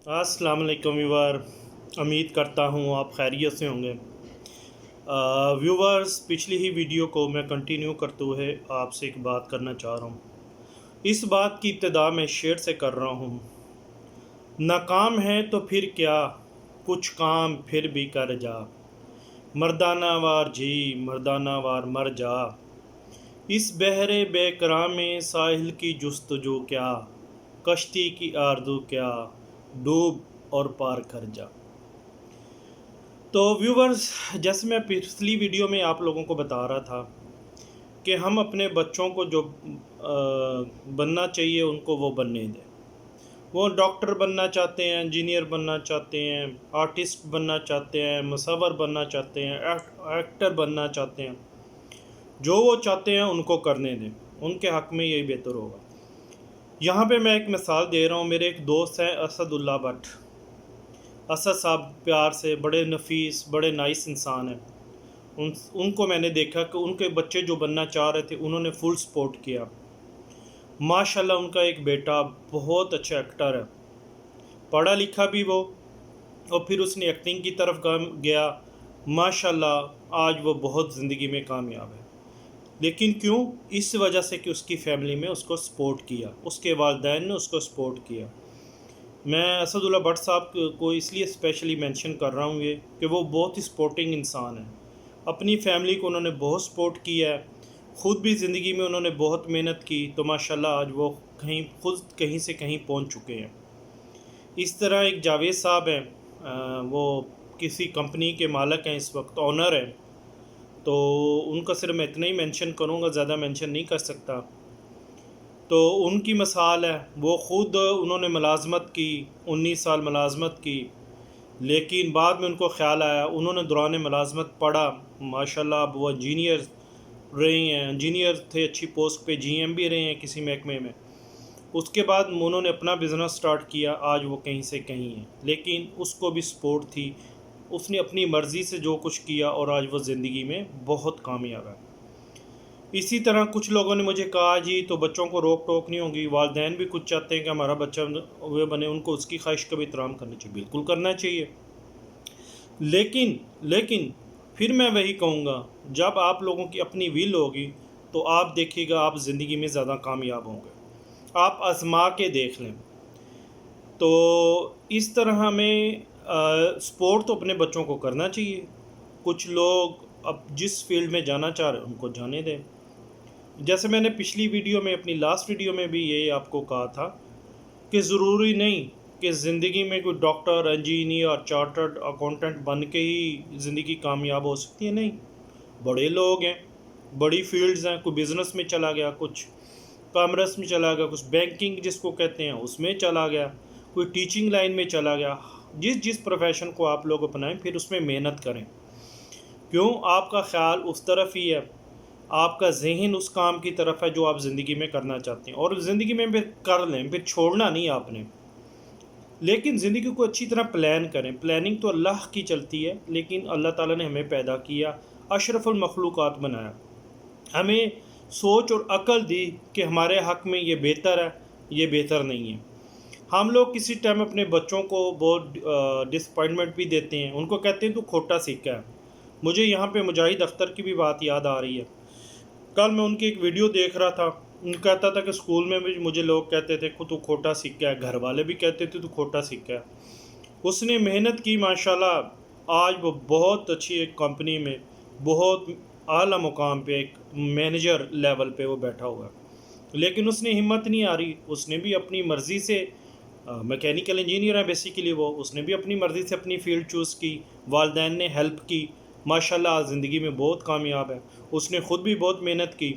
अस्सलाम वालेकुम व्यूवर। उम्मीद करता हूँ आप खैरियत से होंगे। व्यूवर्स, पिछली ही वीडियो को मैं कंटिन्यू करते हुए आपसे एक बात करना चाह रहा हूँ। इस बात की इब्तिदा मैं शेर से कर रहा हूँ। नाकाम है तो फिर क्या, कुछ काम फिर भी कर जा। मर्दाना वार जी, मर्दाना वार मर जा। इस बहरे बेकरामे साहिल की जुस्तजू क्या, कश्ती की आरज़ू क्या, डूब और पार कर जा। तो व्यूवर्स, जैसे मैं पिछली वीडियो में आप लोगों को बता रहा था कि हम अपने बच्चों को जो बनना चाहिए उनको वो बनने दें। वो डॉक्टर बनना चाहते हैं, इंजीनियर बनना चाहते हैं, आर्टिस्ट बनना चाहते हैं, मुसव्वर बनना चाहते हैं, एक्टर बनना चाहते हैं। जो वो चाहते हैं उनको करने दें, उनके हक़ में यही बेहतर होगा। यहाँ पे मैं एक मिसाल दे रहा हूँ। मेरे एक दोस्त हैं असदुल्ला भट्ट। असद साहब प्यार से बड़े नफीस, बड़े नाइस इंसान हैं। उनको मैंने देखा कि उनके बच्चे जो बनना चाह रहे थे उन्होंने फुल सपोर्ट किया। माशाल्लाह उनका एक बेटा बहुत अच्छा एक्टर है, पढ़ा लिखा भी वो, और फिर उसने एक्टिंग की तरफ गया। माशाल्लाह आज वो बहुत ज़िंदगी में कामयाब है। लेकिन क्यों? इस वजह से कि उसकी फ़ैमिली में उसको सपोर्ट किया, उसके वालिदैन ने उसको सपोर्ट किया। मैं असदुल्ला भट्ट साहब को इसलिए स्पेशली मेंशन कर रहा हूँ ये कि वो बहुत ही सपोर्टिंग इंसान है। अपनी फ़ैमिली को उन्होंने बहुत सपोर्ट किया है। ख़ुद भी ज़िंदगी में उन्होंने बहुत मेहनत की, तो माशाल्लाह आज वो खुद कहीं से कहीं पहुँच चुके हैं। इस तरह एक जावेद साहब हैं, वो किसी कंपनी के मालिक हैं, इस वक्त ऑनर हैं। तो उनका सिर्फ मैं इतना ही मेंशन करूँगा, ज़्यादा मेंशन नहीं कर सकता। तो उनकी मिसाल है, वो ख़ुद उन्होंने मुलाज़मत की, 19 साल मुलाज़मत की, लेकिन बाद में उनको ख़्याल आया, उन्होंने दौरान मुलाज़मत पढ़ा। माशाल्लाह अब वो इंजीनियर रहे हैं, इंजीनियर थे, अच्छी पोस्ट पे जीएम भी रहे हैं किसी महकमे में। उसके बाद उन्होंने अपना बिज़नेस स्टार्ट किया, आज वो कहीं से कहीं हैं, लेकिन उसको भी सपोर्ट थी। उसने अपनी मर्ज़ी से जो कुछ किया और आज वो ज़िंदगी में बहुत कामयाब है। इसी तरह कुछ लोगों ने मुझे कहा जी तो बच्चों को रोक टोक नहीं होगी, वालिदैन भी कुछ चाहते हैं कि हमारा बच्चा वे बने, उनको उसकी ख्वाहिश का भी एहतराम करना चाहिए, बिल्कुल करना चाहिए। लेकिन फिर मैं वही कहूँगा, जब आप लोगों की अपनी विल होगी तो आप देखिएगा आप ज़िंदगी में ज़्यादा कामयाब होंगे। आप आज़मा के देख लें। तो इस तरह हमें सपोर्ट तो अपने बच्चों को करना चाहिए। कुछ लोग अब जिस फील्ड में जाना चाह रहे हैं उनको जाने दें। जैसे मैंने पिछली वीडियो में, अपनी लास्ट वीडियो में भी ये आपको कहा था कि ज़रूरी नहीं कि ज़िंदगी में कोई डॉक्टर, इंजीनियर, चार्टर्ड अकाउंटेंट बन के ही ज़िंदगी कामयाब हो सकती है। नहीं, बड़े लोग हैं, बड़ी फील्ड्स हैं, कोई बिज़नेस में चला गया, कुछ कॉमर्स में चला गया, कुछ बैंकिंग जिसको कहते हैं उसमें चला गया, कोई टीचिंग लाइन में चला गया। जिस प्रोफेशन को आप लोग अपनाएं फिर उसमें मेहनत करें। क्यों? आपका ख़्याल उस तरफ ही है, आपका जहन उस काम की तरफ है जो आप ज़िंदगी में करना चाहते हैं, और ज़िंदगी में फिर कर लें, फिर छोड़ना नहीं आपने। लेकिन ज़िंदगी को अच्छी तरह प्लान करें। प्लानिंग तो अल्लाह की चलती है, लेकिन अल्लाह ताला ने हमें पैदा किया, अशरफुल मखलूक़ात बनाया, हमें सोच और अक़ल दी कि हमारे हक़ में ये बेहतर है, ये बेहतर नहीं है। हम लोग किसी टाइम अपने बच्चों को बहुत डिसअपॉइंटमेंट भी देते हैं, उनको कहते हैं तू खोटा सिक्का है। मुझे यहाँ पे मुजाहिद अख्तर की भी बात याद आ रही है। कल मैं उनकी एक वीडियो देख रहा था, उन कहता था कि स्कूल में भी मुझे लोग कहते थे तू खोटा सिक्का है, घर वाले भी कहते थे तू खोटा सिक्का है। उसने मेहनत की, माशाल्लाह आज वो बहुत अच्छी एक कंपनी में बहुत आला मुकाम पे एक मैनेजर लेवल पे वो बैठा हुआ है। लेकिन उसने हिम्मत नहीं आ रही, उसने भी अपनी मर्ज़ी से, मैकेनिकल इंजीनियर है बेसिकली वो, उसने भी अपनी मर्ज़ी से अपनी फ़ील्ड चूज़ की, वालिदैन ने हेल्प की, माशाल्लाह ज़िंदगी में बहुत कामयाब है। उसने ख़ुद भी बहुत मेहनत की।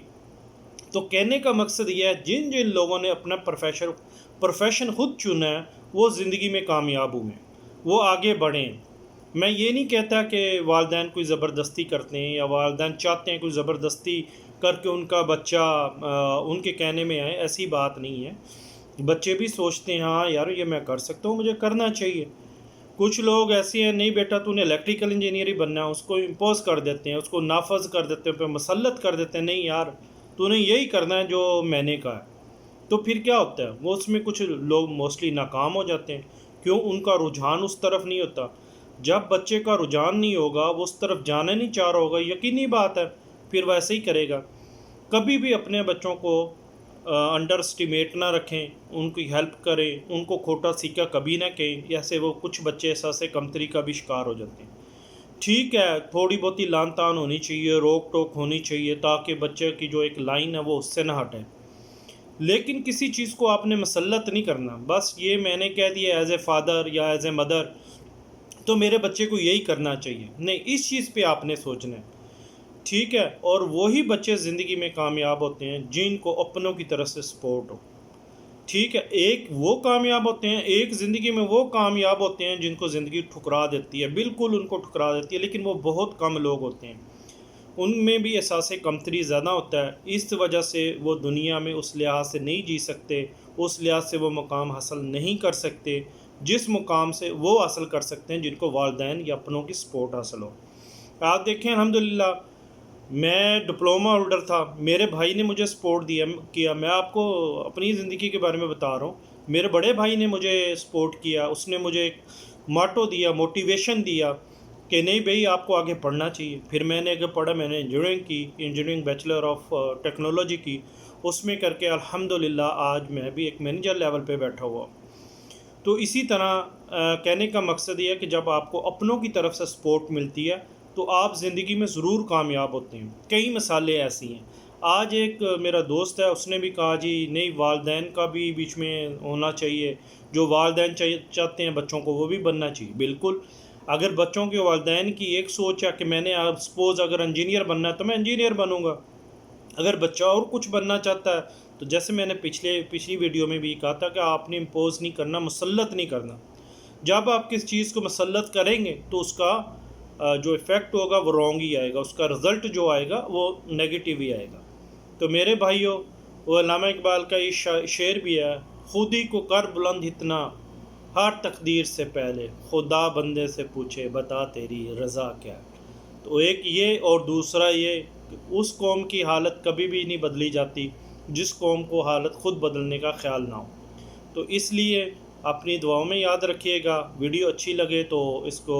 तो कहने का मकसद यह है, जिन जिन लोगों ने अपना प्रोफेशन ख़ुद चुना है वो ज़िंदगी में कामयाब हुए, वो आगे बढ़ें। मैं ये नहीं कहता कि वालिदैन कोई ज़बरदस्ती करते हैं या वालिदैन चाहते हैं कोई ज़बरदस्ती करके उनका बच्चा उनके कहने में आए, ऐसी बात नहीं है। बच्चे भी सोचते हैं हाँ यार ये मैं कर सकता हूँ, मुझे करना चाहिए। कुछ लोग ऐसे हैं, नहीं बेटा तूने इलेक्ट्रिकल इंजीनियर ही बनना है, उसको इम्पोज कर देते हैं, उसको नाफज कर देते हैं, पे मसलत कर देते हैं, नहीं यार तूने यही करना है जो मैंने कहा है। तो फिर क्या होता है, वो उसमें कुछ लोग मोस्टली नाकाम हो जाते हैं। کیوں؟ ان کا رجحان اس طرف نہیں ہوتا۔ جب بچے کا رجحان نہیں ہوگا، وہ اس طرف جانا نہیں چاہ رہا ہوگا، یقینی بات ہے پھر ویسے ہی کرے گا۔ کبھی بھی اپنے بچوں کو انڈر اسٹیمیٹ نہ رکھیں، ان کی ہیلپ کریں، ان کو کھوٹا سیکھا کبھی نہ کہیں، ایسے وہ کچھ بچے احساس کمتری کا بھی شکار ہو جاتے ہیں۔ ٹھیک ہے، تھوڑی بہت ہی لان تان ہونی چاہیے، روک ٹوک ہونی چاہیے، تاکہ بچے کی جو ایک لائن ہے وہ اس سے نہ ہٹے، لیکن کسی چیز کو آپ نے مسلط نہیں کرنا۔ بس یہ میں نے کہہ دیا ایز اے فادر یا ایز اے مدر تو میرے بچے کو یہی کرنا چاہیے، نہیں، اس چیز پہ آپ نے سوچنا ہے، ٹھیک ہے؟ اور وہی بچے زندگی میں کامیاب ہوتے ہیں جن کو اپنوں کی طرف سے سپورٹ ہو، ٹھیک ہے؟ ایک وہ کامیاب ہوتے ہیں، ایک زندگی میں وہ کامیاب ہوتے ہیں جن کو زندگی ٹھکرا دیتی ہے، بالکل ان کو ٹھکرا دیتی ہے، لیکن وہ بہت کم لوگ ہوتے ہیں، ان میں بھی احساس کمتری زیادہ ہوتا ہے، اس وجہ سے وہ دنیا میں اس لحاظ سے نہیں جی سکتے، اس لحاظ سے وہ مقام حاصل نہیں کر سکتے جس مقام سے وہ حاصل کر سکتے ہیں جن کو والدین یا اپنوں کی سپورٹ حاصل ہو۔ آپ دیکھیں الحمدللہ میں ڈپلومہ ہولڈر تھا، میرے بھائی نے مجھے سپورٹ کیا، میں آپ کو اپنی زندگی کے بارے میں بتا رہا ہوں، میرے بڑے بھائی نے مجھے سپورٹ کیا، اس نے مجھے ایک ماٹو دیا، موٹیویشن دیا کہ نہیں بھئی آپ کو آگے پڑھنا چاہیے۔ پھر میں نے آگے پڑھا، میں نے انجینئرنگ کی، انجینئرنگ بیچلر آف ٹیکنالوجی کی، اس میں کر کے الحمدللہ آج میں بھی ایک مینیجر لیول پہ بیٹھا ہوا۔ تو اسی طرح کہنے کا مقصد یہ ہے کہ جب آپ کو اپنوں کی طرف سے سپورٹ ملتی ہے تو آپ زندگی میں ضرور کامیاب ہوتے ہیں۔ کئی مثالیں ایسی ہیں، آج ایک میرا دوست ہے، اس نے بھی کہا جی نہیں، والدین کا بھی بیچ میں ہونا چاہیے، جو والدین چاہتے ہیں بچوں کو وہ بھی بننا چاہیے۔ بالکل، اگر بچوں کے والدین کی ایک سوچ ہے کہ میں نے سپوز اگر انجینئر بننا ہے تو میں انجینئر بنوں گا، اگر بچہ اور کچھ بننا چاہتا ہے تو جیسے میں نے پچھلی ویڈیو میں بھی کہا تھا کہ آپ نے امپوز نہیں کرنا، مسلط نہیں کرنا۔ جب آپ کس چیز کو مسلط کریں گے تو اس کا جو ایفیکٹ ہوگا وہ رانگ ہی آئے گا، اس کا رزلٹ جو آئے گا وہ نیگیٹیو ہی آئے گا۔ تو میرے بھائیوں، وہ علامہ اقبال کا یہ شعر بھی ہے، خود ہی کو کر بلند اتنا، ہر تقدیر سے پہلے خدا بندے سے پوچھے بتا تیری رضا کیا ہے۔ تو ایک یہ، اور دوسرا یہ کہ اس قوم کی حالت کبھی بھی نہیں بدلی جاتی جس قوم کو حالت خود بدلنے کا خیال نہ ہو۔ تو اس لیے اپنی دعاؤں میں یاد رکھیے گا، ویڈیو اچھی لگے تو اس کو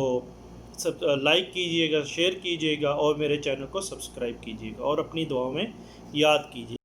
لائک کیجیے گا، شیئر کیجیے گا، اور میرے چینل کو سبسکرائب کیجیے گا، اور اپنی دعاؤں میں یاد کیجیے گا۔